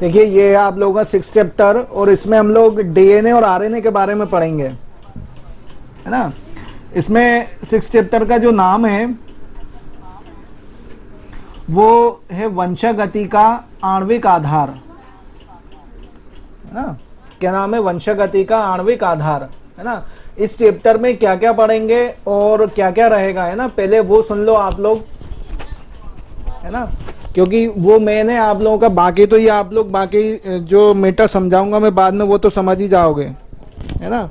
देखिए ये है आप लोगों का 6th चैप्टर और इसमें हम लोग डीएनए और आरएनए के बारे में पढ़ेंगे, है ना। इसमें 6th चैप्टर का जो नाम है वो है वंशागति का आणविक आधार, है ना। क्या नाम है? वंशागति का आणविक आधार, है ना। इस चैप्टर में क्या क्या पढ़ेंगे और क्या क्या रहेगा, है ना, पहले वो सुन लो आप लोग, है ना, क्योंकि वो मैंने आप लोगों का, बाकी तो ये आप लोग बाकी जो मैटर समझाऊंगा मैं बाद में वो तो समझ ही जाओगे, है ना।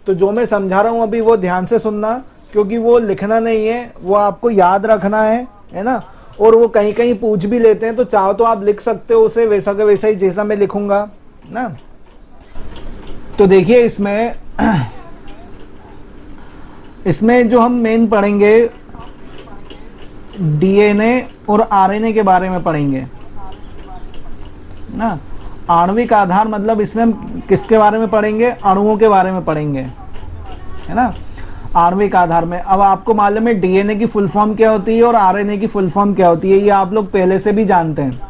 तो जो मैं समझा रहा हूँ अभी वो ध्यान से सुनना, क्योंकि वो लिखना नहीं है, वो आपको याद रखना है ना। और वो कहीं कहीं पूछ भी लेते हैं, तो चाहो तो आप लिख सकते हो उसे वैसा का वैसा ही जैसा मैं लिखूंगा ना। तो देखिए इसमें जो हम मेन पढ़ेंगे डीएनए और आरएनए के बारे में पढ़ेंगे ना। आणविक आधार मतलब इसमें हम किसके बारे में पढ़ेंगे? अणुओं के बारे में पढ़ेंगे, है ना। आणविक आधार में अब आपको मालूम है डीएनए की फुल फॉर्म क्या होती है और आरएनए की फुल फॉर्म क्या होती है, ये आप लोग पहले से भी जानते हैं,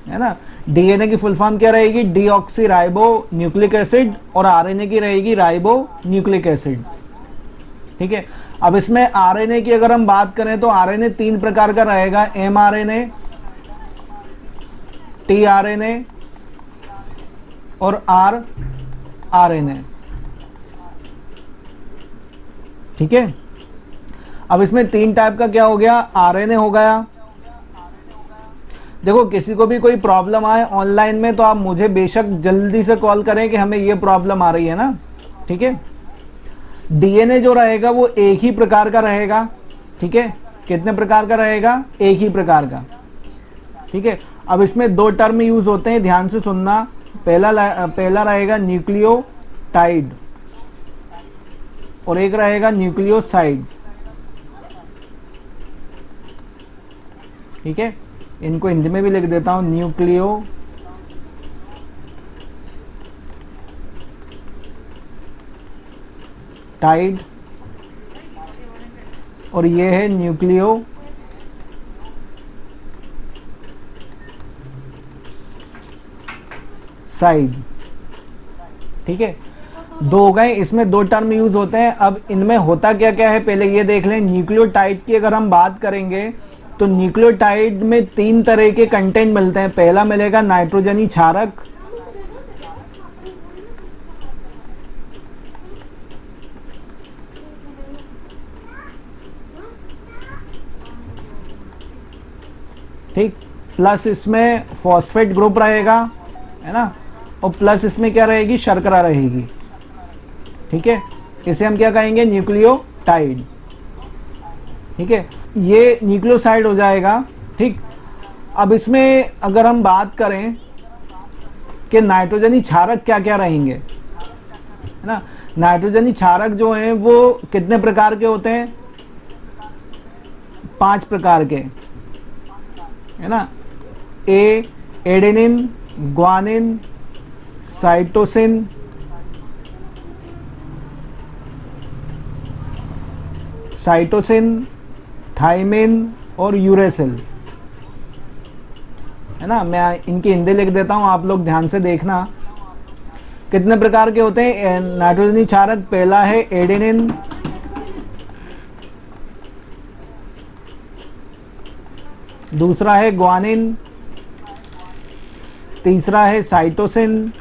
है ना। डीएनए की फुल फॉर्म क्या रहेगी? डीऑक्सी राइबो न्यूक्लिक एसिड, और आरएनए की रहेगी राइबो न्यूक्लिक एसिड, ठीक है। अब इसमें आरएनए की अगर हम बात करें तो आरएनए 3 प्रकार का रहेगा, एमआरएनए, टीआरएनए और आरएनए, ठीक है। अब इसमें 3 टाइप का क्या हो गया? आरएनए हो गया। देखो किसी को भी कोई प्रॉब्लम आए ऑनलाइन में तो आप मुझे बेशक जल्दी से कॉल करें कि हमें ये प्रॉब्लम आ रही है ना, ठीक है। डीएनए जो रहेगा वो एक ही प्रकार का रहेगा, ठीक है। कितने प्रकार का रहेगा? एक ही प्रकार का, ठीक है। अब इसमें 2 टर्म यूज होते हैं, ध्यान से सुनना। पहला रहेगा न्यूक्लियोटाइड और एक रहेगा न्यूक्लियोसाइड, ठीक है। इनको हिंदी में भी लिख देता हूं, न्यूक्लियो टाइड और ये है न्यूक्लियो साइड, ठीक है। 2 हो गए, इसमें 2 टर्म यूज होते हैं। अब इनमें होता क्या क्या है पहले ये देख लें। न्यूक्लियोटाइड की अगर हम बात करेंगे तो न्यूक्लियोटाइड में 3 तरह के कंटेंट मिलते हैं। पहला मिलेगा नाइट्रोजनी क्षारक, ठीक, प्लस इसमें फॉस्फेट ग्रुप रहेगा, है ना, और प्लस इसमें क्या रहेगी? शर्करा रहेगी, ठीक है। इसे हम क्या कहेंगे? न्यूक्लियोटाइड, ठीक है। ये न्यूक्लियोसाइड हो जाएगा, ठीक। अब इसमें अगर हम बात करें कि नाइट्रोजनी क्षारक क्या क्या रहेंगे, है ना। नाइट्रोजनी क्षारक जो हैं वो कितने प्रकार के होते हैं? 5 प्रकार के, है ना। एडेनिन, ग्वानिन, साइटोसिन, थाइमिन और यूरेसिल, है ना। मैं इनकी हिंदी लिख देता हूं, आप लोग ध्यान से देखना। कितने प्रकार के होते हैं नाइट्रोजनी क्षारक? पहला है एडेनिन, दूसरा है ग्वानिन, तीसरा है साइटोसिन,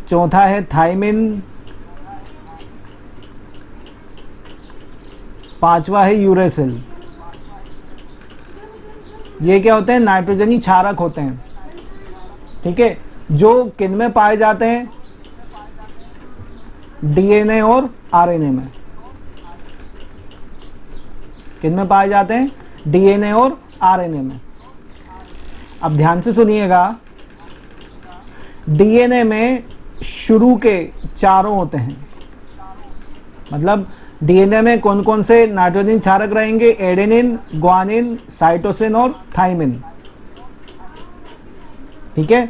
चौथा है थाइमिन, 5वां है यूरेसिल। ये क्या होते हैं? नाइट्रोजनी क्षारक होते हैं, ठीक है। जो किन में पाए जाते हैं? डीएनए और आरएनए में। किन में पाए जाते हैं? डीएनए और आरएनए में। अब ध्यान से सुनिएगा, डीएनए में शुरू के चारों होते हैं, मतलब डीएनए में कौन कौन से नाइट्रोजन क्षारक रहेंगे? एडेनिन, ग्वानिन, साइटोसिन और थाइमिन, ठीक है।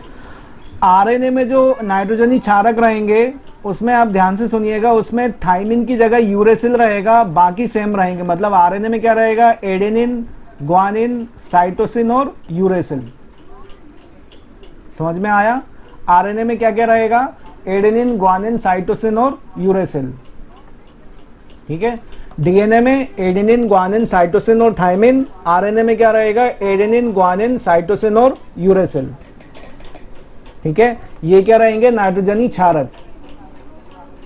आरएनए में जो नाइट्रोजनी क्षारक रहेंगे उसमें आप ध्यान से सुनिएगा, उसमें थाइमिन की जगह यूरेसिल रहेगा, बाकी सेम रहेंगे। मतलब आरएनए में क्या रहेगा? एडेनिन, ग्वानिन, साइटोसिन और यूरेसिल। समझ में आया? आरएनए में क्या क्या रहेगा? एडेनिन, ग्वानिन, साइटोसिन और यूरेसिल। ठीक है। डीएनए में एडेनिन, ग्वानिन, साइटोसिन और थाइमिन। आरएनए में क्या रहेगा? एडेनिन, ग्वानिन, साइटोसिन और यूरेसिल। ठीक है, ये क्या रहेंगे? नाइट्रोजनी क्षारक।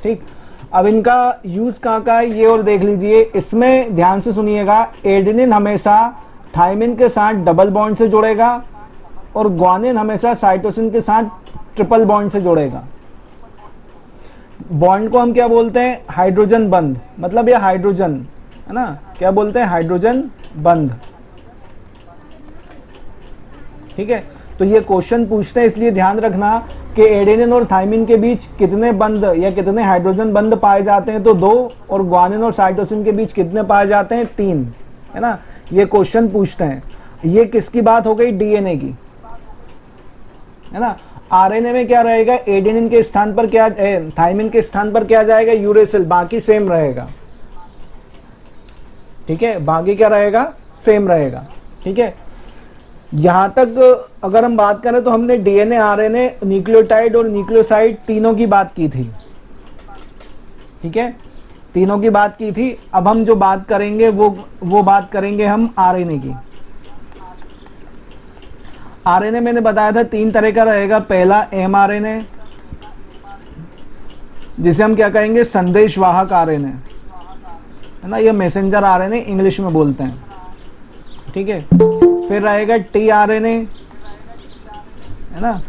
ठीक, अब इनका यूज कहाँ का है ये और देख लीजिए। इसमें ध्यान से सुनिएगा, एडेनिन हमेशा थाइमिन के साथ डबल बॉन्ड से जुड़ेगा और ग्वानिन हमेशा साइटोसिन के साथ ट्रिपल बॉन्ड से जुड़ेगा। बॉन्ड को हम क्या बोलते हैं? हाइड्रोजन बंध, मतलब ये हाइड्रोजन है ना, क्या बोलते हैं? हाइड्रोजन बंध। ठीक है, तो ये क्वेश्चन पूछते हैं, इसलिए ध्यान रखना कि एडेनिन और थाइमिन के बीच कितने बंध या कितने हाइड्रोजन बंध पाए जाते हैं, तो 2, और ग्वानिन और साइटोसिन के बीच कितने पाए जाते हैं? 3, है ना। ये क्वेश्चन पूछते हैं। ये किसकी बात हो गई? डीएनए की, है ना। आरएनए में क्या रहेगा? एडेनिन के स्थान पर क्या, थाइमिन के स्थान पर क्या जाएगा? यूरेसिल। बाकी सेम रहेगा। ठीक है, बाकी क्या रहेगा? सेम रहेगा। ठीक है, यहां तक अगर हम बात करें तो हमने डीएनए, आरएनए, न्यूक्लियोटाइड और न्यूक्लियोसाइड तीनों की बात की थी। ठीक है, तीनों की बात की थी। अब हम जो बात करेंगे वो बात करेंगे हम आरएनए की। आरएनए मैंने बताया था 3 तरह का रहेगा। पहला एमआरएनए, जिसे हम क्या कहेंगे? संदेशवाहक आरएनए, है ना, ये मैसेंजर आरएनए इंग्लिश में बोलते हैं। ठीक है, फिर रहेगा टीआरएनए, है ना,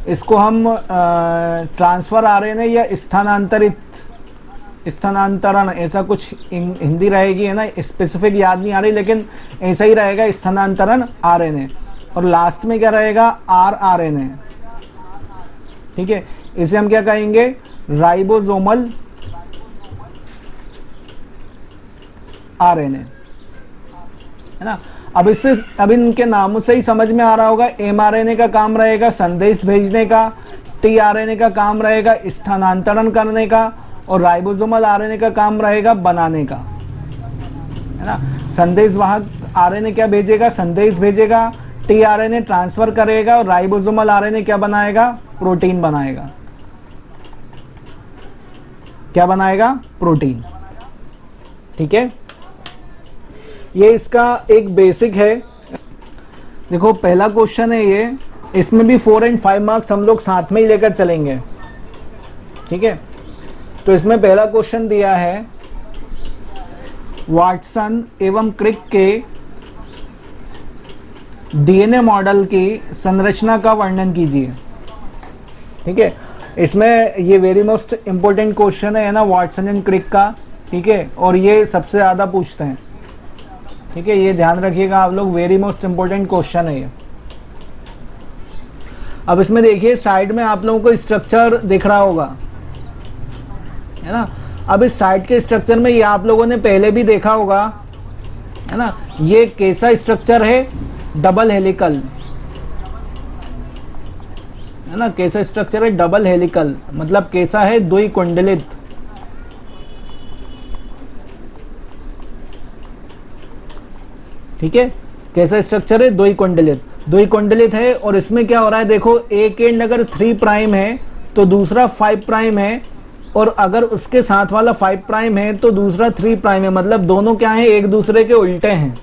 इसको हम ट्रांसफर आरएनए या स्थानांतरण ऐसा कुछ हिंदी रहेगी, है ना, स्पेसिफिक याद नहीं आ रही, लेकिन ऐसा ही रहेगा, स्थानांतरण आरएनए। और लास्ट में क्या रहेगा? आरआरएनए। ठीक है, इसे हम क्या कहेंगे? राइबोसोमल आरएनए, है ना। अब इनके नामों से ही समझ में आ रहा होगा, एमआरएनए का काम रहेगा संदेश भेजने का, टीआरएनए का काम रहेगा स्थानांतरण करने का, और राइबोसोमल आरएनए का काम रहेगा बनाने का, है ना। संदेशवाहक आरएनए क्या भेजेगा? संदेश भेजेगा। टीआरएनए ट्रांसफर करेगा और राइबोसोमल आरएनए क्या बनाएगा? प्रोटीन बनाएगा। क्या बनाएगा? प्रोटीन। ठीक है, ये इसका एक बेसिक है। देखो पहला क्वेश्चन है ये, इसमें भी 4 और 5 मार्क्स हम लोग साथ में ही लेकर चलेंगे। ठीक है, तो इसमें पहला क्वेश्चन दिया है, वाटसन एवं क्रिक के डीएनए मॉडल की संरचना का वर्णन कीजिए। ठीक है, इसमें ये वेरी मोस्ट इंपॉर्टेंट क्वेश्चन है ना, वाटसन एंड क्रिक का। ठीक है, और ये सबसे ज़्यादा पूछते हैं। ठीक है, ये ध्यान रखिएगा आप लोग, वेरी मोस्ट इंपॉर्टेंट क्वेश्चन है ये। अब इसमें देखिए साइड में आप लोगों को स्ट्रक्चर दिख रहा होगा, है ना। अब इस साइड के स्ट्रक्चर में ये आप लोगों ने पहले भी देखा होगा, है ना। ये कैसा स्ट्रक्चर है? डबल हेलिकल, है ना। कैसा स्ट्रक्चर है? डबल हेलिकल, मतलब कैसा है? द्विकुंडलित। ठीक है, कैसा स्ट्रक्चर है? द्विकुंडलित। द्विकुंडलित है, और इसमें क्या हो रहा है? देखो, एक एंड अगर 3 प्राइम है तो दूसरा 5 प्राइम है, और अगर उसके साथ वाला 5 प्राइम है तो दूसरा 3 प्राइम है, मतलब दोनों क्या है? एक दूसरे के उल्टे हैं।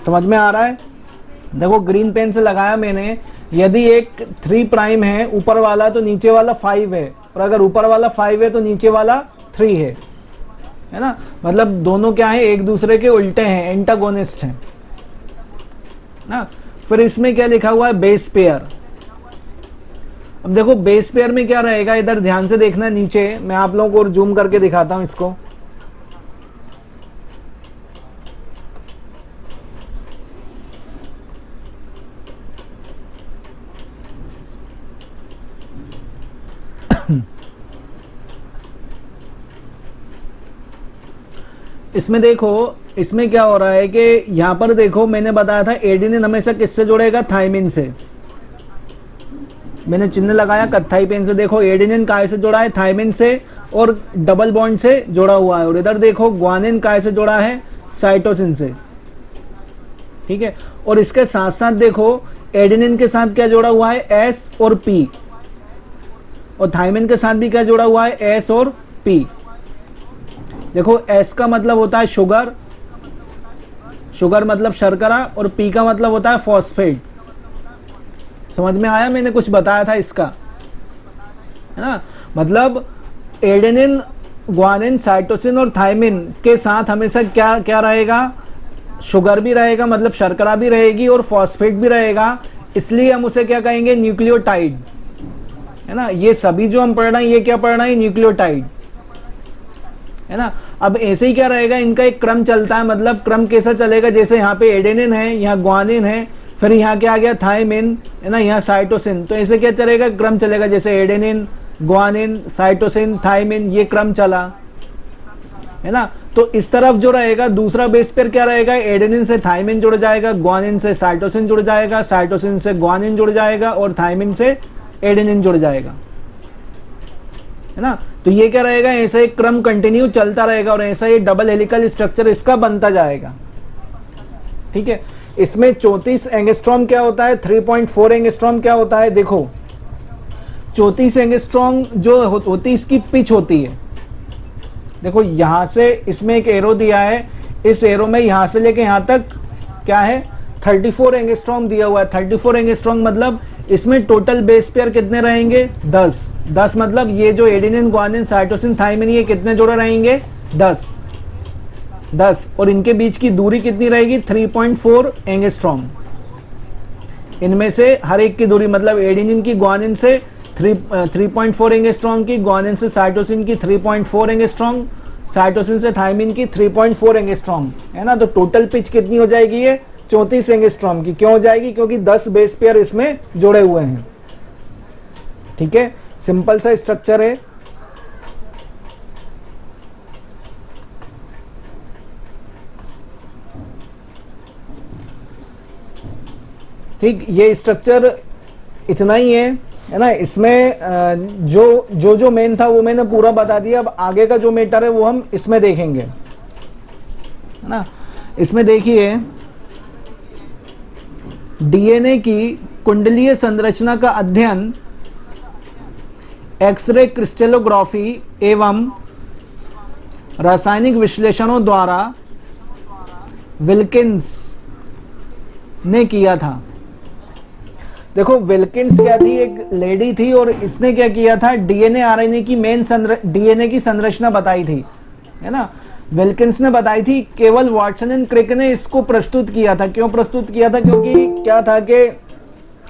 समझ में आ रहा है? देखो ग्रीन पेन से लगाया मैंने, यदि एक 3 प्राइम है ऊपर वाला तो नीचे वाला 5 है, और अगर ऊपर वाला 5 है तो नीचे वाला 3 है ना। मतलब दोनों क्या है? एक दूसरे के उल्टे हैं, एंटागोनिस्ट हैं ना। फिर इसमें क्या लिखा हुआ है? Base pair. अब देखो बेस पेयर में क्या रहेगा, इधर ध्यान से देखना नीचे, मैं आप लोगों को और जूम करके दिखाता हूं इसको। इसमें देखो, इसमें क्या हो रहा है कि यहां पर देखो, मैंने बताया था एडेनिन हमेशा किससे जुड़ेगा? थाइमिन से। मैंने चिन्ह लगाया कत्थई पेन से। देखो एडेनिन काय से जुड़ा है? थाइमिन से, और डबल बॉन्ड से जुड़ा हुआ है। और इधर देखो ग्वानिन काय से जुड़ा है? साइटोसिन से। ठीक है। और इसके साथ साथ देखो एडेनिन के साथ क्या जोड़ा हुआ है, एस और पी, और थाइमिन के साथ भी क्या जोड़ा हुआ है, एस और पी। देखो एस का मतलब होता है शुगर, शुगर मतलब शर्करा, और पी का मतलब होता है फॉस्फेट। समझ में आया, मैंने कुछ बताया था इसका, है ना। मतलब एडेनिन, ग्वानिन, साइटोसिन और थाइमिन के साथ हमेशा क्या क्या रहेगा, शुगर भी रहेगा, मतलब शर्करा भी रहेगी, और फॉस्फेट भी रहेगा। इसलिए हम उसे क्या कहेंगे, न्यूक्लियोटाइड, है ना। ये सभी जो हम पढ़ रहे हैं ये क्या पढ़ रहे हैं, न्यूक्लियोटाइड, है ना। अब ऐसे ही क्या रहेगा, इनका एक क्रम चलता है। मतलब क्रम कैसा चलेगा, जैसे यहाँ पे एडेनिन है, यहाँ ग्वानिन है, फिर यहाँ क्या आ गया, थाइमिन, है ना, यहाँ साइटोसिन। तो ऐसे क्या चलेगा, क्रम चलेगा, जैसे एडेनिन, ग्वानिन, साइटोसिन, थाइमिन, ये क्रम चला, है ना। तो इस तरफ जो रहेगा दूसरा बेस पेयर क्या रहेगा, एडेनिन से थाइमिन जुड़ जाएगा, ग्वानिन से साइटोसिन जुड़ जाएगा, साइटोसिन से ग्वानिन जुड़ जाएगा, और थाइमिन से एडेनिन जुड़ जाएगा, है ना। तो ये क्या रहेगा, ऐसा एक क्रम कंटिन्यू चलता रहेगा, और ऐसा ये डबल हेलिकल स्ट्रक्चर इसका बनता जाएगा, ठीक है। इसमें 34 एंगस्ट्रॉम क्या होता है, 3.4 एंगस्ट्रॉम क्या होता है। देखो 34 एंगस्ट्रॉम जो होती है इसकी पिच होती है। देखो यहां से इसमें एक एरो दिया है, इस एरो में यहां से लेके यहां तक क्या है, 34 एंगस्ट्रॉम दिया हुआ है। 34 एंगस्ट्रॉम मतलब इसमें टोटल बेस पेयर कितने रहेंगे, 10 मतलब ये जो एडेनिन, ग्वानिन, साइटोसिन, थाइमिन, ये कितने जोड़े रहेंगे, 10, और इनके बीच की दूरी कितनी रहेगी, 3.4 एंगस्ट्रॉम। इनमें से हर एक की दूरी, मतलब एडेनिन की ग्वानिन से 3.4 एंगस्ट्रॉम की, ग्वानिन से साइटोसिन की 3.4 एंगस्ट्रॉम, साइटोसिन से थाइमिन की 3.4 एंगस्ट्रॉम, है ना। तो टोटल पिच कितनी हो जाएगी, ये 34 एंगस्ट्रॉम की। क्यों हो जाएगी, क्योंकि 10 बेस पेयर इसमें जुड़े हुए हैं, ठीक है। सिंपल सा स्ट्रक्चर है। ठीक, ये स्ट्रक्चर इतना ही है ना। इसमें जो मेन था वो मैंने पूरा बता दिया। अब आगे का जो मैटर है वो हम इसमें देखेंगे, है ना। इसमें देखिए डीएनए की कुंडलीय संरचना का अध्ययन एक्सरे क्रिस्टलोग्राफी एवं रासायनिक विश्लेषणों द्वारा विल्किंस ने किया था। देखो विल्किंस क्या थी, एक लेडी थी, और इसने क्या किया था, डीएनए आरएनए की डीएनए की संरचना बताई थी, है ना। विल्किंस ने बताई थी, केवल वाटसन एंड क्रिक ने इसको प्रस्तुत किया था। क्यों प्रस्तुत किया था, क्योंकि क्या था कि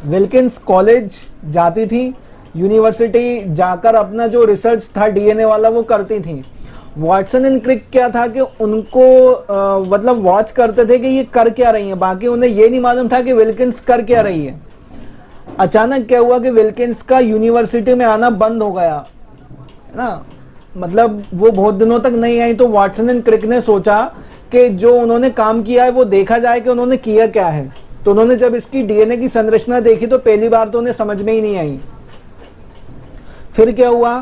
विल्किंस कॉलेज जाती थी, यूनिवर्सिटी जाकर अपना जो रिसर्च था डीएनए वाला वो करती थी। वाटसन एंड क्रिक क्या था कि उनको मतलब वॉच करते थे कि ये कर क्या रही है, बाकी उन्हें ये नहीं मालूम था कि विल्किंस कर क्या रही है। अचानक क्या हुआ कि विल्किंस का यूनिवर्सिटी में आना बंद हो गया, है ना। मतलब वो बहुत दिनों तक नहीं आई। तो वाटसन एंड क्रिक ने सोचा कि जो उन्होंने काम किया है वो देखा जाए कि उन्होंने किया क्या है। तो उन्होंने जब इसकी डीएनए की संरचना देखी तो पहली बार तो उन्हें समझ में ही नहीं आई। फिर क्या हुआ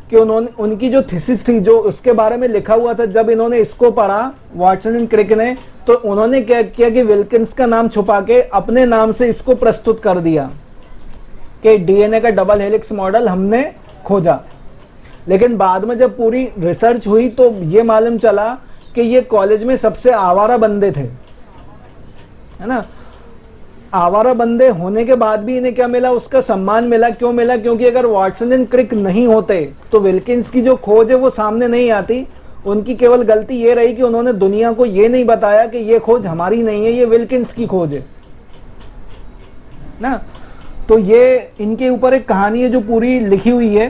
कि उन्होंने उनकी जो थीसिस थी, जो उसके बारे में लिखा हुआ था, जब इन्होंने इसको पढ़ा वाटसन एंड क्रिक ने, तो उन्होंने क्या किया कि विल्किंस का नाम छुपा के अपने नाम से इसको प्रस्तुत कर दिया कि डीएनए का डबल हेलिक्स मॉडल हमने खोजा। लेकिन बाद में जब पूरी रिसर्च हुई तो ये मालूम चला कि ये कॉलेज में सबसे आवारा बंदे थे, है ना। आवारा बंदे होने के बाद भी इन्हें क्या मिला, उसका सम्मान मिला। क्यों मिला, क्योंकि अगर वाटसन एंड क्रिक नहीं होते तो विल्किंस की जो खोज है वो सामने नहीं आती। उनकी केवल गलती ये रही कि उन्होंने दुनिया को ये नहीं बताया कि ये खोज हमारी नहीं है, ये विल्किंस की खोज है ना। तो ये इनके ऊपर एक कहानी है जो पूरी लिखी हुई है,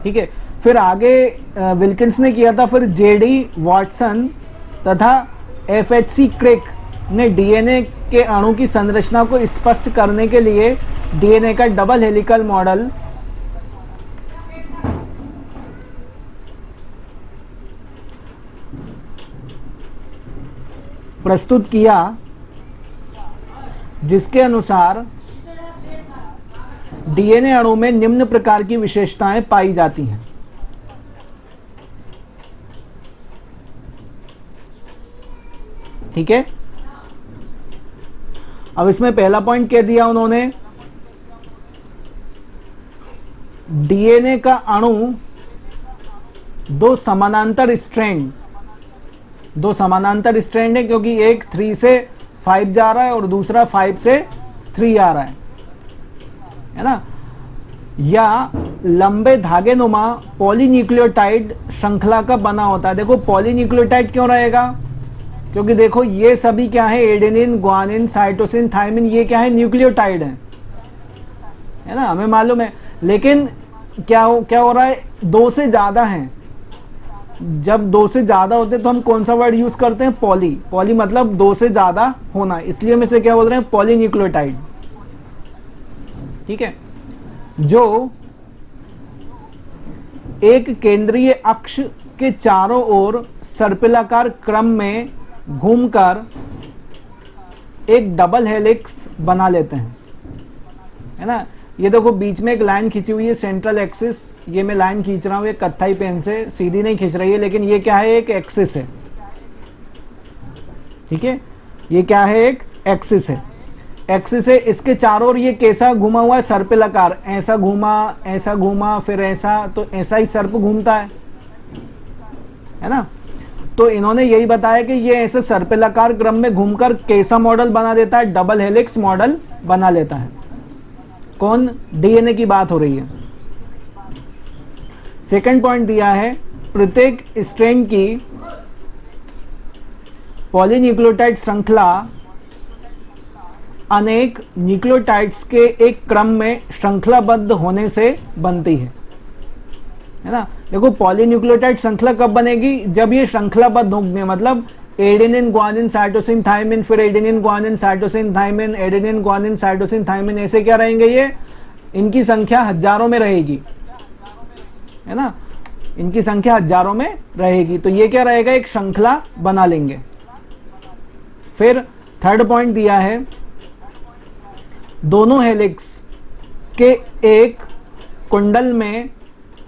ठीक है। फिर आगे विल्किंस ने किया था, फिर जेडी वाटसन तथा एफएचसी क्रिक ने डीएनए के अणु की संरचना को स्पष्ट करने के लिए डीएनए का डबल हेलिकल मॉडल प्रस्तुत किया, जिसके अनुसार डीएनए अणु में निम्न प्रकार की विशेषताएं पाई जाती हैं। ठीक है, अब इसमें पहला पॉइंट क्या दिया उन्होंने, डीएनए का अणु दो समानांतर स्ट्रैंड है, क्योंकि एक 3 से 5 जा रहा है और दूसरा 5 से 3 आ रहा है ना, या लंबे धागे नुमा पॉलीन्यूक्लियोटाइड श्रृंखला का बना होता है। देखो पॉलीन्यूक्लियोटाइड क्यों रहेगा, क्योंकि देखो ये सभी क्या है, एडेनिन, ग्वानिन, साइटोसिन, थायमिन, ये क्या है, न्यूक्लियोटाइड है ना, हमें मालूम है। लेकिन क्या हो रहा है, 2 से ज्यादा हैं। जब 2 से ज्यादा होते हैं तो हम कौन सा वर्ड यूज करते हैं, पॉली मतलब 2 से ज्यादा होना, इसलिए हम इसे क्या बोल रहे हैं, पॉलीन्यूक्लियोटाइड। ठीक है, जो एक केंद्रीय अक्ष के चारों ओर सर्पिलाकार क्रम में घूमकर एक डबल हेलिक्स बना लेते हैं, है ना। ये देखो बीच में एक लाइन खींची हुई है, सेंट्रल एक्सिस, ये मैं लाइन खींच रहा हूं ये कत्थई पेन से, सीधी नहीं खींच रही है, लेकिन ये क्या है, एक एक्सिस है। ठीक है, ये क्या है, एक एक्सिस है। इसके चारों ओर ये कैसा घुमा हुआ है, सर्पिलाकार, ऐसा घूमा फिर ऐसा, तो ऐसा ही सर्प घूमता है ना। तो इन्होंने यही बताया कि ये ऐसे सर्पिलाकार क्रम में घूमकर कैसा मॉडल बना देता है, डबल हेलिक्स मॉडल बना लेता है। कौन, डीएनए की बात हो रही है। सेकंड पॉइंट दिया है, प्रत्येक स्ट्रैंड की पॉलीन्यूक्लियोटाइड श्रृंखला अनेक न्यूक्लियोटाइड्स के एक क्रम में श्रृंखलाबद्ध होने से बनती है ना। देखो पॉलीन्यूक्लियोटाइड श्रृंखला कब बनेगी, जब ये श्रृंखलाबद्ध होंगे, मतलब एडेनिन, ग्वानिन, साइटोसिन, थायमिन, फिर adenine, guanine, cytosine, thymine, adenine, guanine, cytosine, thymine, ऐसे क्या रहेंगे, ये इनकी संख्या हजारों में रहेगी, है ना, इनकी संख्या हजारों में रहेगी। तो ये क्या रहेगा, एक श्रृंखला बना लेंगे। फिर थर्ड पॉइंट दिया है, दोनों हेलिक्स के एक कुंडल में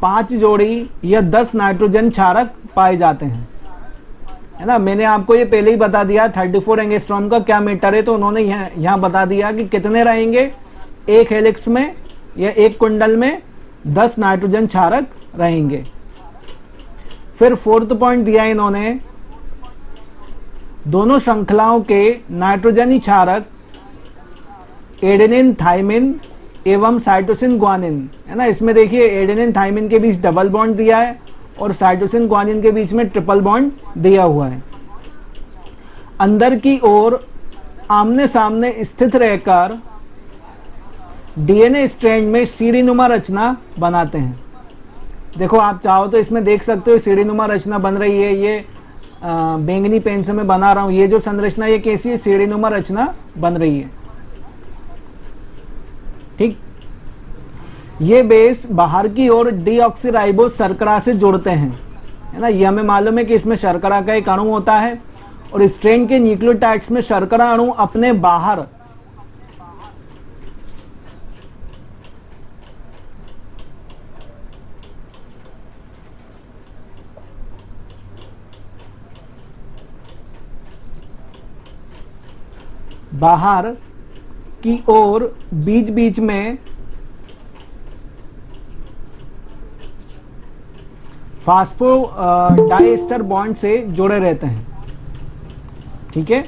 5 जोड़ी या 10 नाइट्रोजन क्षारक पाए जाते हैं, है ना। मैंने आपको ये पहले ही बता दिया 34 एंगस्ट्रॉम का क्या मीटर है, तो उन्होंने यहाँ बता दिया कि कितने रहेंगे, एक हेलिक्स में या एक कुंडल में 10 नाइट्रोजन क्षारक रहेंगे। फिर फोर्थ पॉइंट दिया इन्होंने, दोनों श्रृंखलाओं के नाइट्रोजनी क्षारक एडेनिन, थायमिन एवं साइटोसिन, ग्वानिन, है ना। इसमें देखिए एडेनिन थायमिन के बीच डबल बॉन्ड दिया है और साइटोसिन, ग्वानिन के बीच में ट्रिपल बॉन्ड दिया हुआ है। अंदर की ओर आमने सामने स्थित रहकर डीएनए स्ट्रैंड में सीढ़ीनुमा रचना बनाते हैं। देखो आप चाहो तो इसमें देख सकते हो सीढ़ीनुमा रचना बन रही है, ये बैंगनी पेन से मैं बना रहा हूं, ये जो संरचना ये कैसी है, सीढ़ीनुमा रचना बन रही है। ठीक, ये बेस बाहर की ओर डीऑक्सीराइबोस शर्करा से जुड़ते हैं, है ना। ये हमें मालूम है कि इसमें शर्करा का एक अणु होता है और स्ट्रैंड के न्यूक्लियोटाइड्स में शर्करा अणु अपने बाहर की ओर बीच बीच में फास्फोडाइएस्टर बॉन्ड से जुड़े रहते हैं। ठीक है,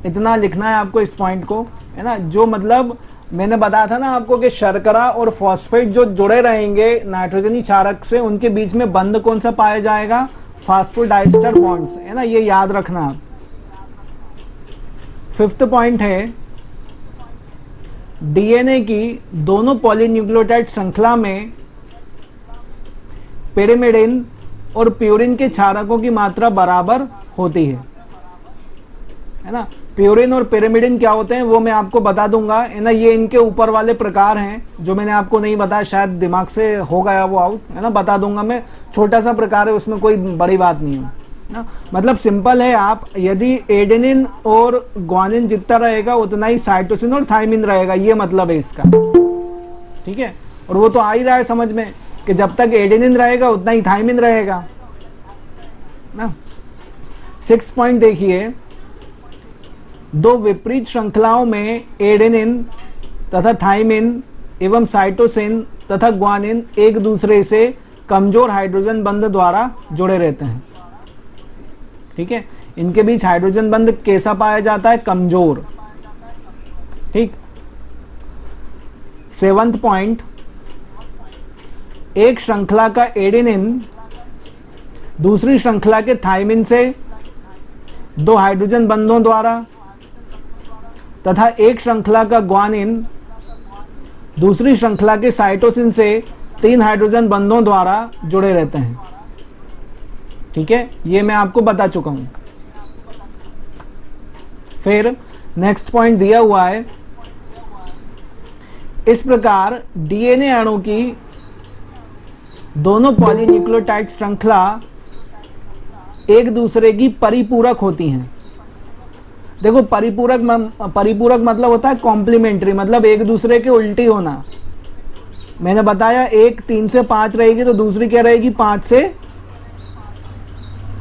इतना लिखना है आपको इस पॉइंट को, है ना। जो मतलब मैंने बताया था ना आपको कि शर्करा और फॉस्फेट जो जुड़े रहेंगे नाइट्रोजनी क्षारक से, उनके बीच में बंध कौन सा पाया जाएगा, फास्फोडाइएस्टर बॉन्ड्स, है ना, ये याद रखना आप। फिफ्थ पॉइंट है, डीएनए की दोनों पॉलीन्यूक्लियोटाइड श्रृंखला में पिरिमिडिन और प्यूरिन के क्षारकों की मात्रा बराबर होती है ना। प्यूरिन और पिरिमिडिन क्या होते हैं वो मैं आपको बता दूंगा, है ना। ये इनके ऊपर वाले प्रकार हैं जो मैंने आपको नहीं बताया, शायद दिमाग से हो गया वो आउट, है ना, बता दूंगा मैं। छोटा सा प्रकार है, उसमें कोई बड़ी बात नहीं है ना। मतलब सिंपल है, आप यदि एडेनिन और ग्वानिन जितना रहेगा उतना ही साइटोसिन और थायमिन रहेगा, ये मतलब है इसका। ठीक है, और वो तो आ ही रहा है समझ में कि जब तक एडेनिन रहेगा उतना ही थायमिन रहेगा ना। 6 पॉइंट देखिए, दो विपरीत श्रृंखलाओं में एडेनिन तथा थाइमिन एवं साइटोसिन तथा ग्वानिन एक दूसरे से कमजोर हाइड्रोजन बंध द्वारा जुड़े रहते हैं। ठीक है, इनके बीच हाइड्रोजन बंध कैसा पाया जाता है? कमजोर। ठीक। 7th पॉइंट, एक श्रृंखला का एडेनिन दूसरी श्रृंखला के थाइमिन से दो हाइड्रोजन बंधों द्वारा तथा एक श्रृंखला का ग्वानिन दूसरी श्रृंखला के साइटोसिन से 3 हाइड्रोजन बंधों द्वारा जुड़े रहते हैं। ठीक है, ये मैं आपको बता चुका हूं। फिर नेक्स्ट पॉइंट दिया हुआ है, इस प्रकार डीएनए अणु की दोनों पॉलीन्यूक्लियोटाइड श्रृंखला एक दूसरे की परिपूरक होती हैं। देखो, परिपूरक मतलब होता है कॉम्प्लीमेंट्री, मतलब एक दूसरे के उल्टी होना। मैंने बताया एक 3 से 5 रहेगी तो दूसरी क्या रहेगी? 5 से,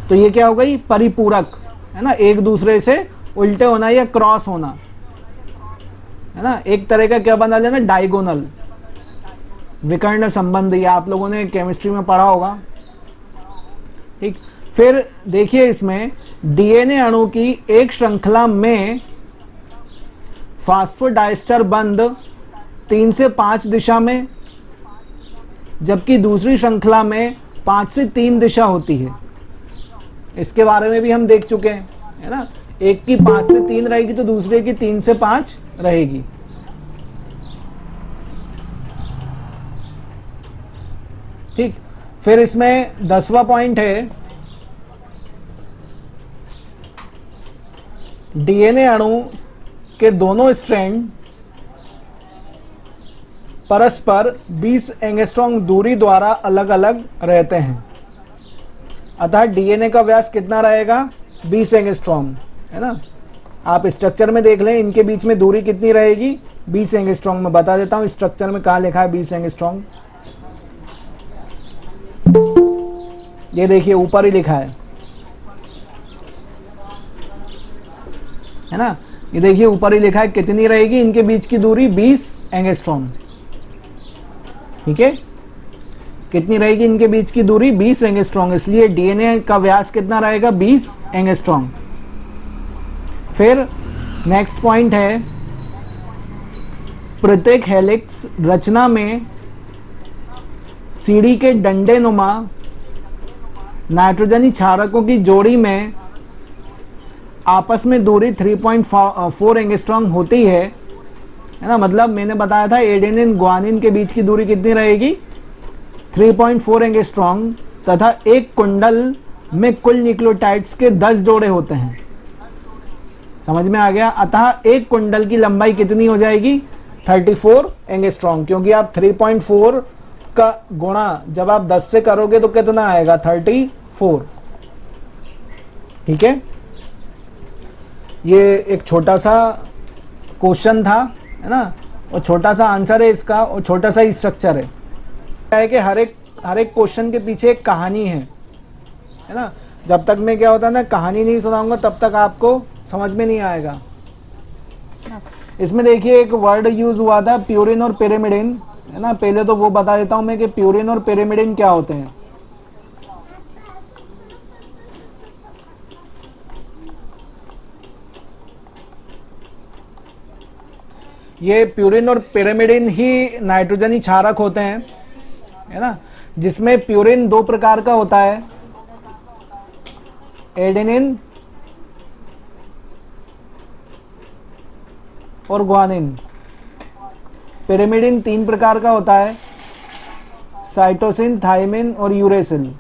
तो ये क्या हो गई? परिपूरक, है ना, एक दूसरे से उल्टे होना या क्रॉस होना, है ना। एक तरह का क्या बना लेना? डायगोनल, विकर्ण संबंध, ये आप लोगों ने केमिस्ट्री में पढ़ा होगा। ठीक। फिर देखिए, इसमें डीएनए अणु की एक श्रृंखला में फास्फोडाइस्टर बंध 3 से 5 दिशा में, जबकि दूसरी श्रृंखला में 5 से 3 दिशा होती है। इसके बारे में भी हम देख चुके हैं, है ना। एक की 5 से 3 रहेगी तो दूसरे की 3 से 5 रहेगी। ठीक। फिर इसमें 10वां पॉइंट है, डीएनए अणु के दोनों स्ट्रैंड परस्पर 20 एंगस्ट्रॉम दूरी द्वारा अलग अलग रहते हैं। अतः डीएनए का व्यास कितना रहेगा? 20 एंगस्ट्रॉम, है ना। आप स्ट्रक्चर में देख लें, इनके बीच में दूरी कितनी रहेगी? 20 एंगस्ट्रॉम। में बता देता हूं स्ट्रक्चर में कहाँ लिखा है 20 एंगस्ट्रॉम। ये देखिए ऊपर ही लिखा है ना। ये देखिए ऊपर ही लिखा है कितनी रहेगी इनके बीच की दूरी? 20 एंगस्ट्रॉम। ठीक है, कितनी रहेगी इनके बीच की दूरी? 20 एंगस्ट्रॉम। इसलिए डीएनए का व्यास कितना रहेगा? 20 एंगस्ट्रॉम। फिर नेक्स्ट पॉइंट है, प्रत्येक हेलिक्स रचना में सीढ़ी के डंडे नुमा नाइट्रोजनी क्षारकों की जोड़ी में आपस में दूरी 3.4 एंगस्ट्रॉम होती है ना। मतलब मैंने बताया था एडेनिन ग्वानिन के बीच की दूरी कितनी रहेगी? 3.4 एंगस्ट्रॉम। तथा एक कुंडल में कुल न्यूक्लियोटाइड्स के 10 जोड़े होते हैं। समझ में आ गया? अतः एक कुंडल की लंबाई कितनी हो जाएगी? 34 एंगस्ट्रॉम, क्योंकि आप 3.4 का गुणा जब आप 10 से करोगे तो कितना आएगा? 34। ठीक है, ये एक छोटा सा क्वेश्चन था, है ना, और छोटा सा आंसर है इसका, और छोटा सा ही स्ट्रक्चर है। क्या है कि हर एक क्वेश्चन के पीछे एक कहानी है ना। जब तक मैं क्या होता है ना कहानी नहीं सुनाऊंगा तब तक आपको समझ में नहीं आएगा। इसमें देखिए एक वर्ड यूज हुआ था प्यूरिन और पिरिमिडिन, है ना। पहले तो वो बता देता हूं मैं कि प्यूरिन और पिरिमिडिन क्या होते हैं। ये प्यूरिन और पिरिमिडिन ही नाइट्रोजनी क्षारक होते हैं, है ना, जिसमें प्यूरिन 2 प्रकार का होता है, एडेनिन और ग्वानिन। पिरिमिडिन 3 प्रकार का होता है, साइटोसिन, थाइमिन और यूरेसिल,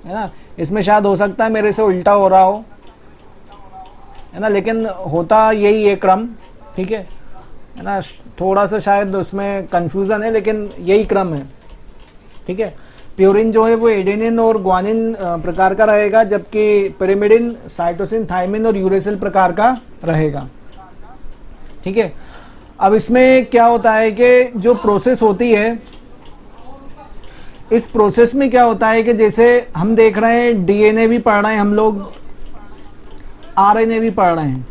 है ना। इसमें शायद हो सकता है मेरे से उल्टा हो रहा हो, है ना, लेकिन होता यही है क्रम। ठीक है ना, थोड़ा सा शायद उसमें कंफ्यूजन है लेकिन यही क्रम है। ठीक है, प्यूरिन जो है वो एडेनिन और ग्वानिन प्रकार का रहेगा, जबकि पिरिमिडिन साइटोसिन, थाइमिन और यूरेसिल प्रकार का रहेगा। ठीक है, अब इसमें क्या होता है कि जो प्रोसेस होती है, इस प्रोसेस में क्या होता है कि जैसे हम देख रहे हैं डीएनए भी पढ़ रहे हैं हम लोग, आरएनए भी पढ़ रहे हैं,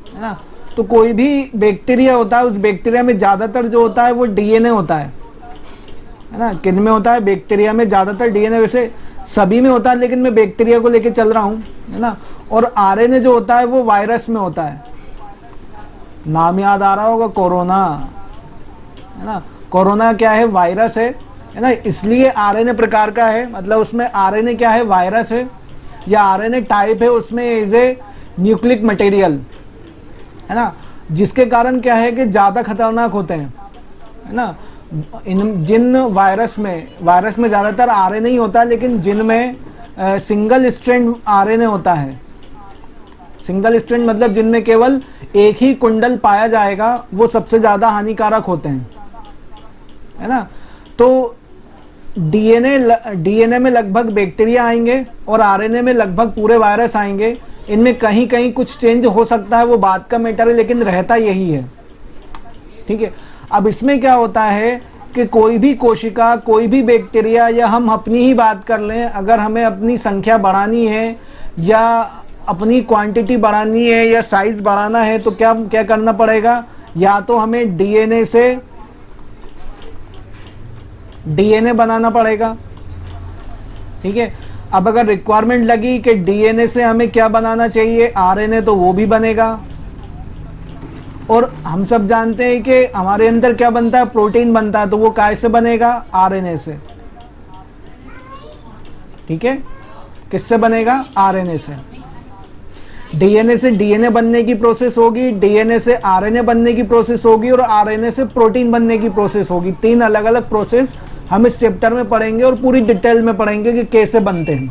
है ना। तो कोई भी बैक्टीरिया होता है, उस बैक्टीरिया में ज़्यादातर जो होता है वो डीएनए होता है ना। किन में होता है? बैक्टीरिया में ज़्यादातर डीएनए, वैसे सभी में होता है लेकिन मैं बैक्टीरिया को लेके चल रहा हूँ, है ना। और आरएनए जो होता है वो वायरस में होता है। नाम याद आ रहा होगा, कोरोना, है ना। कोरोना क्या है? वायरस है ना। इसलिए आरएनए प्रकार का है, मतलब उसमें आरएनए क्या है? वायरस है, या आरएनए टाइप है, उसमें इज ए न्यूक्लिक मटेरियल, है ना। जिसके कारण क्या है कि ज़्यादा खतरनाक होते हैं, है ना। जिन वायरस में ज़्यादातर आरएनए ही होता है, लेकिन जिनमें सिंगल स्ट्रैंड आरएनए होता है, सिंगल स्ट्रैंड मतलब जिनमें केवल एक ही कुंडल पाया जाएगा, वो सबसे ज़्यादा हानिकारक होते हैं, है ना। तो डीएनए में लगभग बैक्टीरिया आएंगे और आरएनए में लगभग पूरे वायरस आएंगे। इनमें कहीं कहीं कुछ चेंज हो सकता है, वो बात का मैटर है, लेकिन रहता यही है, ठीक है। अब इसमें क्या होता है कि कोई भी कोशिका, कोई भी बैक्टीरिया, या हम अपनी ही बात कर लें, अगर हमें अपनी संख्या बढ़ानी है या अपनी क्वांटिटी बढ़ानी है या साइज बढ़ाना है, तो क्या क्या करना पड़ेगा? या तो हमें डीएनए बनाना पड़ेगा, ठीक है। अब अगर रिक्वायरमेंट लगी कि डीएनए से हमें क्या बनाना चाहिए? आरएनए, तो वो भी बनेगा। और हम सब जानते हैं कि हमारे अंदर क्या बनता है? प्रोटीन बनता है, तो वो काय से बनेगा? आरएनए से, ठीक है। किससे बनेगा? आरएनए से। डीएनए से डीएनए बनने की प्रोसेस होगी, डीएनए से आरएनए बनने की प्रोसेस होगी, और आरएनए से प्रोटीन बनने की प्रोसेस होगी। 3 अलग अलग प्रोसेस हम इस चैप्टर में पढ़ेंगे और पूरी डिटेल में पढ़ेंगे कि कैसे बनते हैं,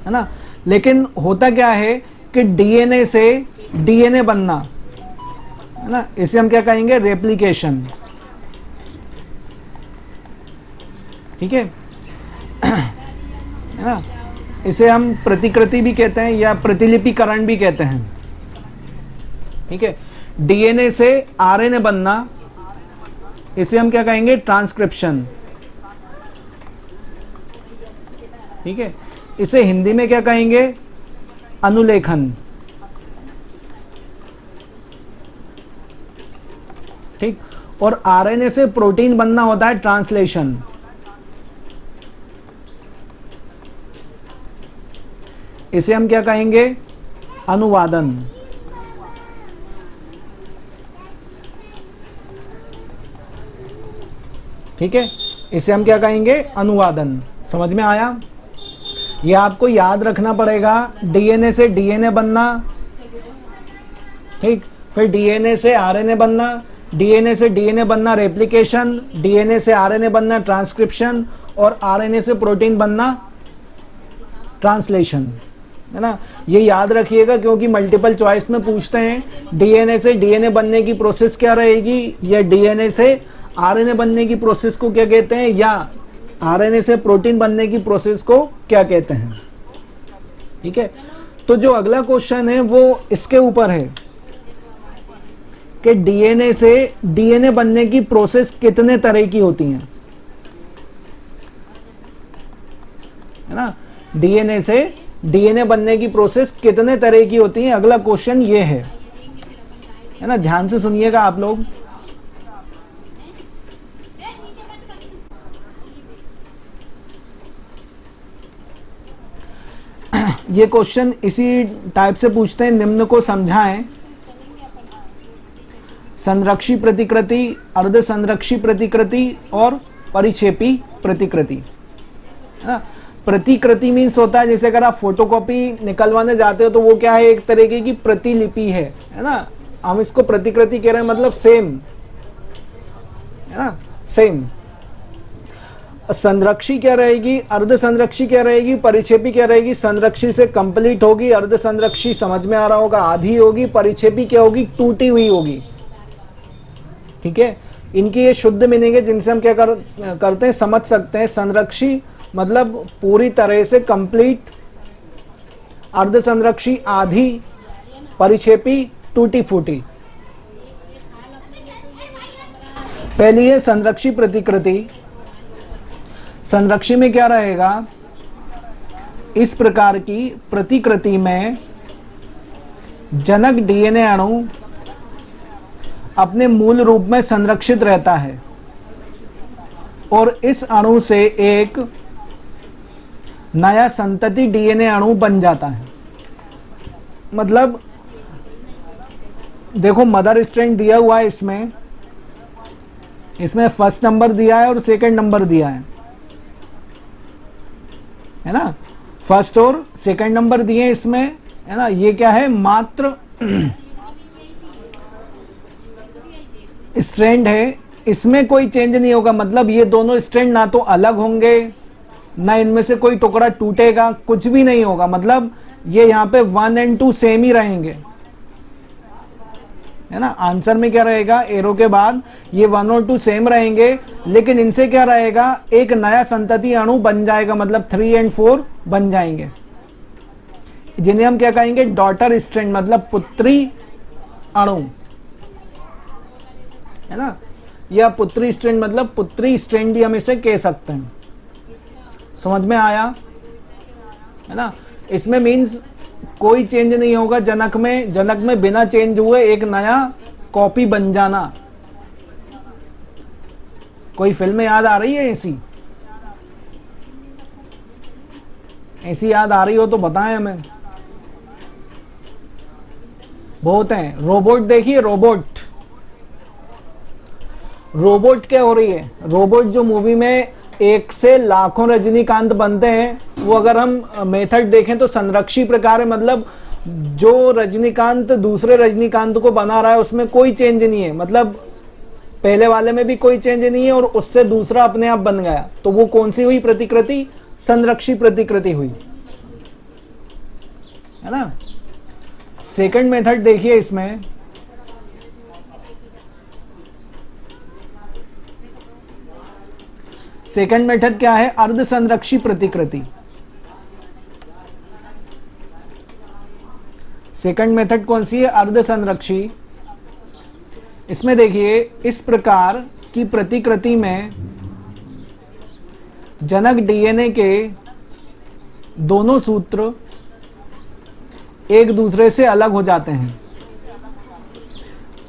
है ना। लेकिन होता क्या है कि डीएनए से डीएनए बनना, है ना, इसे हम क्या कहेंगे? रेप्लिकेशन, ठीक है ना। इसे हम प्रतिकृति भी कहते हैं या प्रतिलिपिकरण भी कहते हैं, ठीक है। डीएनए से आरएनए बनना, इसे हम क्या कहेंगे? ट्रांसक्रिप्शन, ठीक है। इसे हिंदी में क्या कहेंगे? अनुलेखन, ठीक। और आरएनए से प्रोटीन बनना होता है ट्रांसलेशन। इसे हम क्या कहेंगे? अनुवादन, ठीक है। इसे हम क्या कहेंगे? अनुवादन। समझ में आया? यह आपको याद रखना पड़ेगा। डीएनए से डीएनए बनना, ठीक। फिर डीएनए से आरएनए बनना, डीएनए से डीएनए बनना रेप्लिकेशन, डीएनए से आरएनए बनना ट्रांसक्रिप्शन, और आरएनए से प्रोटीन बनना ट्रांसलेशन, है ना। ये याद रखिएगा क्योंकि मल्टीपल चॉइस में पूछते हैं डीएनए से डीएनए बनने की प्रोसेस क्या रहेगी, या डीएनए से आरएनए बनने की प्रोसेस को क्या कहते हैं, या आरएनए से प्रोटीन बनने की प्रोसेस को क्या कहते हैं, ठीक है। तो जो अगला क्वेश्चन है वो इसके ऊपर है कि डीएनए से डीएनए बनने की प्रोसेस कितने तरह की होती हैं, है ना। डीएनए से डीएनए बनने की प्रोसेस कितने तरह की होती है, अगला क्वेश्चन ये है ना। ध्यान से सुनिएगा आप लोग। ये क्वेश्चन इसी टाइप से पूछते हैं, निम्न को समझाएं। संरक्षी प्रतिकृति, अर्ध संरक्षी प्रतिकृति और परिक्षेपी प्रतिकृति, है ना। प्रतिकृति मीन्स होता है जैसे अगर आप फोटोकॉपी निकलवाने जाते हो तो वो क्या है? एक तरीके की प्रतिलिपि है ना। हम इसको प्रतिकृति कह रहे हैं, मतलब सेम, है ना, सेम। संरक्षी क्या रहेगी? अर्ध संरक्षी क्या रहेगी? परिक्षेपी क्या रहेगी? संरक्षी से कंप्लीट होगी, अर्ध संरक्षी समझ में आ रहा होगा आधी होगी, परिक्षेपी क्या होगी? टूटी हुई होगी, ठीक है। इनकी ये शुद्ध मीनिंग है जिनसे हम क्या करते हैं, समझ सकते हैं। संरक्षी मतलब पूरी तरह से कंप्लीट, अर्ध संरक्षी आधी, परिक्षेपी टूटी फूटी। पहली है संरक्षी प्रतिकृति। संरक्षी में क्या रहेगा? इस प्रकार की प्रतिकृति में जनक डीएनए अणु अपने मूल रूप में संरक्षित रहता है और इस अणु से एक नया संतति डीएनए अणु बन जाता है। मतलब देखो मदर स्ट्रैंड दिया हुआ है, इसमें फर्स्ट नंबर दिया है और सेकंड नंबर दिया है ना, फर्स्ट और सेकंड नंबर दिए इसमें, है ना। ये क्या है, मात्र स्ट्रैंड है, इसमें कोई चेंज नहीं होगा। मतलब ये दोनों स्ट्रैंड ना तो अलग होंगे, ना इनमें से कोई टुकड़ा टूटेगा, कुछ भी नहीं होगा। मतलब ये यहाँ पे 1 और 2 सेम ही रहेंगे, है ना। आंसर में क्या रहेगा, एरो के बाद ये 1 और 2 सेम रहेंगे, लेकिन इनसे क्या रहेगा, एक नया संतति अणु बन जाएगा। मतलब 3 और 4 बन जाएंगे, जिन्हें हम क्या कहेंगे, डॉटर स्ट्रैंड, मतलब पुत्री अणु, है ना। या पुत्री स्ट्रैंड, मतलब पुत्री स्ट्रैंड भी हम इसे कह सकते हैं। समझ में आया, है ना। इसमें मीन्स कोई चेंज नहीं होगा जनक में बिना चेंज हुए एक नया कॉपी बन जाना। कोई फिल्म याद आ रही है ऐसी याद आ रही हो तो बताएं हमें। बहुत हैं। रोबोट देखिए, रोबोट क्या हो रही है, रोबोट जो मूवी में 1 से लाखों रजनीकांत बनते हैं, वो अगर हम मेथड देखें तो संरक्षी प्रकार है। मतलब जो रजनीकांत दूसरे रजनीकांत को बना रहा है उसमें कोई चेंज नहीं है, मतलब पहले वाले में भी कोई चेंज नहीं है और उससे दूसरा अपने आप बन गया। तो वो कौन सी हुई प्रतिकृति, संरक्षी प्रतिकृति हुई, है ना। सेकंड मेथड देखिए, इसमें सेकंड मेथड क्या है, अर्ध संरक्षी प्रतिकृति। सेकंड मेथड कौन सी है, अर्ध संरक्षी। इसमें देखिए, इस प्रकार की प्रतिकृति में जनक डीएनए के दोनों सूत्र एक दूसरे से अलग हो जाते हैं।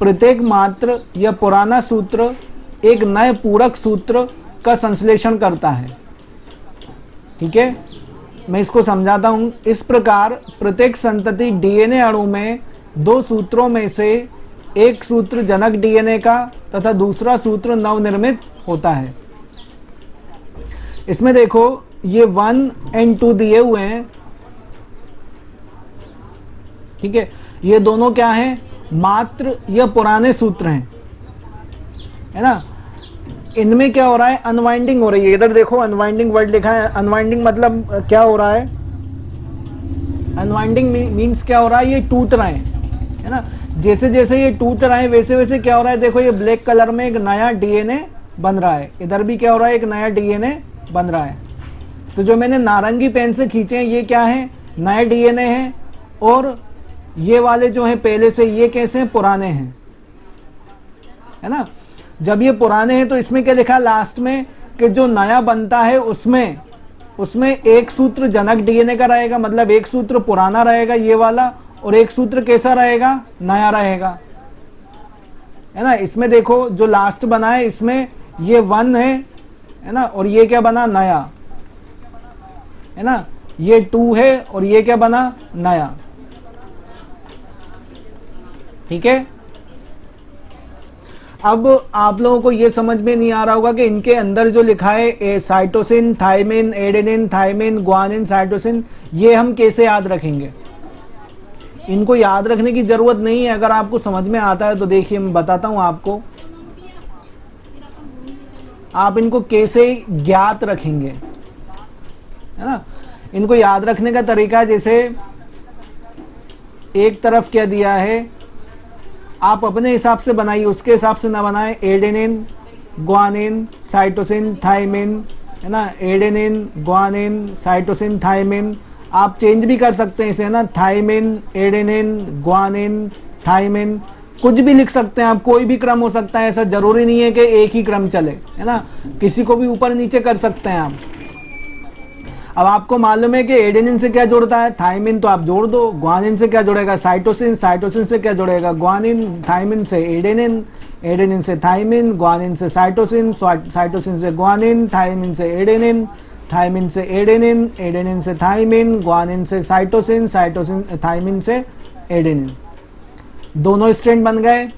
प्रत्येक मात्र या पुराना सूत्र एक नए पूरक सूत्र का संश्लेषण करता है। ठीक है, मैं इसको समझाता हूं। इस प्रकार प्रत्येक संतति डीएनए अणु में 2 सूत्रों में से एक सूत्र जनक डीएनए का तथा दूसरा सूत्र नवनिर्मित होता है। इसमें देखो ये 1 और 2 दिए हुए हैं, ठीक है। ये दोनों क्या हैं, मात्र या पुराने सूत्र हैं, है ना। इनमें क्या हो रहा है, अनवाइंडिंग हो रही है। इधर देखो अनवाइंडिंग वर्ड लिखा है। अनवाइंडिंग मतलब क्या हो रहा है, अनवाइंडिंग मीन्स क्या हो रहा है, ये टूट रहे हैं, है ना। जैसे जैसे ये टूट रहे हैं वैसे वैसे क्या हो रहा है, देखो ये ब्लैक कलर में एक नया डीएनए बन रहा है। इधर भी क्या हो रहा है, एक नया डीएनए बन रहा है। तो जो मैंने नारंगी पेन से खींचे हैं ये क्या है, नए डीएनए हैं, और ये वाले जो हैं पहले से, ये कैसे हैं, पुराने हैं, है ना। जब ये पुराने हैं तो इसमें क्या लिखा लास्ट में, कि जो नया बनता है उसमें एक सूत्र जनक डीएनए का रहेगा, मतलब एक सूत्र पुराना रहेगा ये वाला, और एक सूत्र कैसा रहेगा, नया रहेगा, है ना। इसमें देखो जो लास्ट बना है इसमें ये 1 है ना, और ये क्या बना, नया, है ना। ये 2 है और ये क्या बना, नया। ठीक है। अब आप लोगों को ये समझ में नहीं आ रहा होगा कि इनके अंदर जो लिखा है cytosine, thymine, adenine, thymine, guanine, cytosine, ये हम कैसे याद रखेंगे। इनको याद रखने की जरूरत नहीं है, अगर आपको समझ में आता है तो देखिए मैं बताता हूं आपको, आप इनको कैसे ज्ञात रखेंगे, है ना। इनको याद रखने का तरीका, जैसे एक तरफ क्या दिया है, आप अपने हिसाब से बनाइए, उसके हिसाब से ना बनाएं। एडेनिन, ग्वानिन, साइटोसिन, थाइमिन, है ना। एडेनिन, ग्वानिन, साइटोसिन, थाइमिन, आप चेंज भी कर सकते हैं इसे, है ना। थाइमिन, एडेनिन, ग्वानिन, थाइमिन, कुछ भी लिख सकते हैं आप, कोई भी क्रम हो सकता है, ऐसा जरूरी नहीं है कि एक ही क्रम चले, है ना। किसी को भी ऊपर नीचे कर सकते हैं आप। अब आपको मालूम है कि एडेनिन से क्या जुड़ता है, थाइमिन, तो आप जोड़ दो। ग्वानिन से क्या जुड़ेगा, साइटोसिन, साइटोसिन से क्या जुड़ेगा, ग्वानिन, थाइमिन से एडेनिन, एडेनिन से थाइमिन, ग्वानिन से साइटोसिन, साइटोसिन से ग्वानिन, थाइमिन से एडेनिन, थाइमिन से एडेनिन, एडेनिन से थाइमिन, ग्वानिन से साइटोसिन, साइटोसिन थाइमिन से एडेनिन। दोनों स्ट्रैंड बन गए।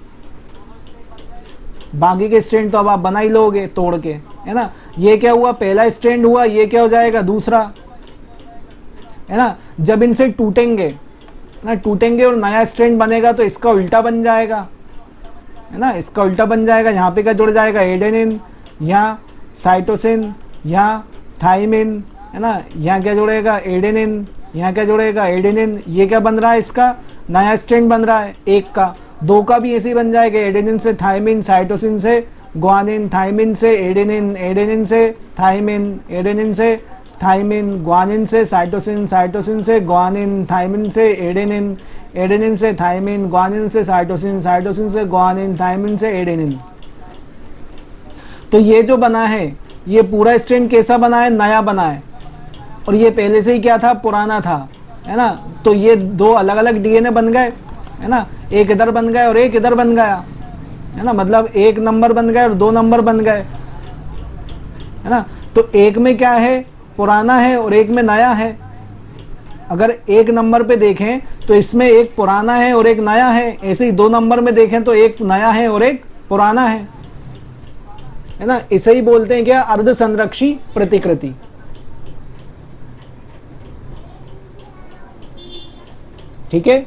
बाकी के स्ट्रैंड तो अब आप बना ही लोगे तोड़ के, है ना। ये क्या हुआ, पहला स्ट्रैंड हुआ, ये क्या हो जाएगा, दूसरा, है ना। जब इनसे टूटेंगे ना, टूटेंगे और नया स्ट्रैंड बनेगा तो इसका उल्टा बन जाएगा, है ना, इसका उल्टा बन जाएगा। यहाँ पे क्या जुड़ जाएगा, एडेनिन, यहाँ साइटोसिन, यहाँ थाइमिन, है ना। यहाँ क्या जुड़ेगा, एडेनिन, यहाँ क्या जुड़ेगा, एडेनिन। ये क्या बन रहा है, इसका नया स्ट्रैंड बन रहा है, एक का। दो का भी ऐसे ही बन जाएगा, एडेनिन से थाइमिन, साइटोसिन से ग्वानिन, थाइमिन से एडेनिन, एडेनिन से थाइमिन, एडेनिन से थाइमिन, ग्वानिन से साइटोसिन, साइटोसिन से ग्वानिन, थाइमिन से एडेनिन, एडेनिन से थाइमिन, ग्वानिन से साइटोसिन, साइटोसिन से ग्वानिन, थाइमिन से एडेनिन। तो ये जो बना है, ये पूरा स्ट्रैंड कैसा बना है, नया बना है। और ये पहले से ही क्या था, पुराना था, है ना। तो ये दो अलग अलग डीएनए बन गए, है ना। एक इधर बन गया और एक इधर बन गया, है ना। मतलब एक नंबर बन गए और दो नंबर बन गए, है ना। तो एक में क्या है, पुराना है और एक में नया है। अगर एक नंबर पे देखें तो इसमें एक पुराना है और एक नया है। ऐसे ही दो नंबर में देखें तो एक नया है और एक पुराना है ना। इसे ही बोलते हैं क्या, अर्ध संरक्षी प्रतिकृति। ठीक है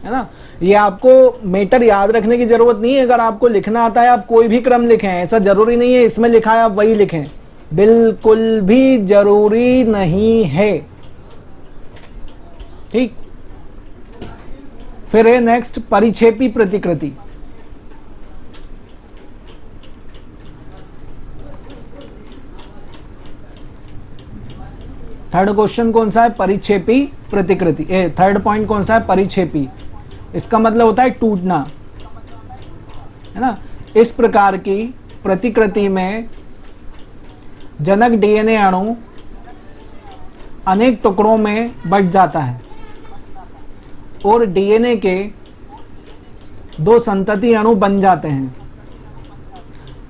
ना। ये आपको मैटर याद रखने की जरूरत नहीं है। अगर आपको लिखना आता है आप कोई भी क्रम लिखें, ऐसा जरूरी नहीं है इसमें लिखा है आप वही लिखें, बिल्कुल भी जरूरी नहीं है। ठीक। फिर है नेक्स्ट परिक्षेपी प्रतिकृति। थर्ड क्वेश्चन कौन सा है, परिक्षेपी प्रतिकृति। थर्ड पॉइंट कौन सा है, परिक्षेपी। इसका मतलब होता है टूटना, है ना। इस प्रकार की प्रतिकृति में जनक डीएनए अणु अनेक टुकड़ों में बंट जाता है और डीएनए के दो संतति अणु बन जाते हैं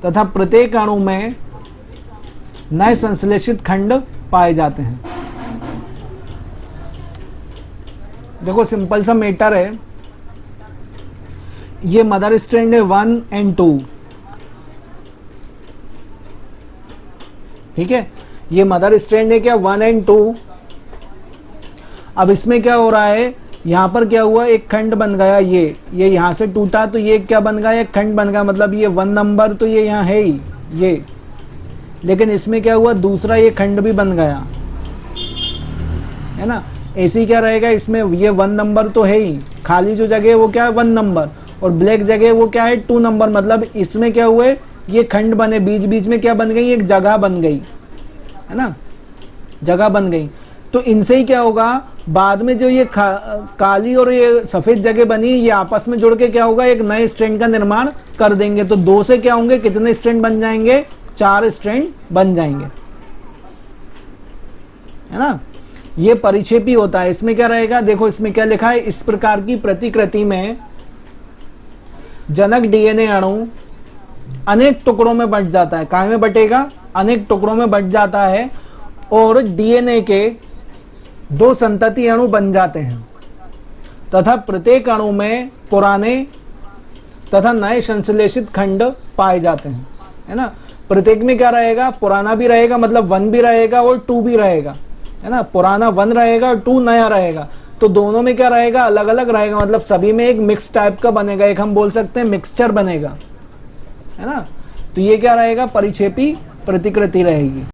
तथा प्रत्येक अणु में नए संश्लेषित खंड पाए जाते हैं। देखो सिंपल सा मैटर है। ये मदर स्ट्रैंड है 1 और 2, ठीक है। ये मदर स्ट्रैंड है क्या, 1 और 2। अब इसमें क्या हो रहा है, यहां पर क्या हुआ, एक खंड बन गया। ये यहां से टूटा तो ये क्या बन गया, एक खंड बन गया। मतलब ये 1 नंबर तो ये यहां है ही ये, लेकिन इसमें क्या हुआ, दूसरा ये खंड भी बन गया, है ना। ऐसे क्या रहेगा, इसमें ये 1 नंबर तो है ही, खाली जो जगह है वो क्या है 1 नंबर, और ब्लैक जगह वो क्या है 2 नंबर। मतलब इसमें क्या हुए, ये खंड बने, बीच बीच में क्या बन गई, एक जगह बन गई, है ना, जगह बन गई। तो इनसे ही क्या होगा, बाद में जो ये काली और ये सफेद जगह बनी, ये आपस में जुड़ के क्या होगा, एक नए स्ट्रैंड का निर्माण कर देंगे। तो 2 से क्या होंगे, कितने स्ट्रैंड बन जाएंगे, 4 स्ट्रैंड बन जाएंगे, है ना। ये परिक्षेपी होता है। इसमें क्या रहेगा, देखो इसमें क्या लिखा है, इस प्रकार की प्रतिकृति में जनक डीएनए अणु अनेक टुकड़ों में बंट जाता है। कहाँ में बटेगा, अनेक टुकड़ों में बंट जाता है और डीएनए के 2 संतति अणु बन जाते हैं तथा प्रत्येक अणु में पुराने तथा नए संश्लेषित खंड पाए जाते हैं, है ना। प्रत्येक में क्या रहेगा, पुराना भी रहेगा, मतलब 1 भी रहेगा और 2 भी रहेगा, है ना। पुराना 1 रहेगा और 2 नया रहेगा। तो दोनों में क्या रहेगा, अलग अलग रहेगा। मतलब सभी में एक मिक्स टाइप का बनेगा, एक हम बोल सकते हैं मिक्सचर बनेगा, है ना। तो ये क्या रहेगा, परिक्षेपी प्रतिकृति रहेगी।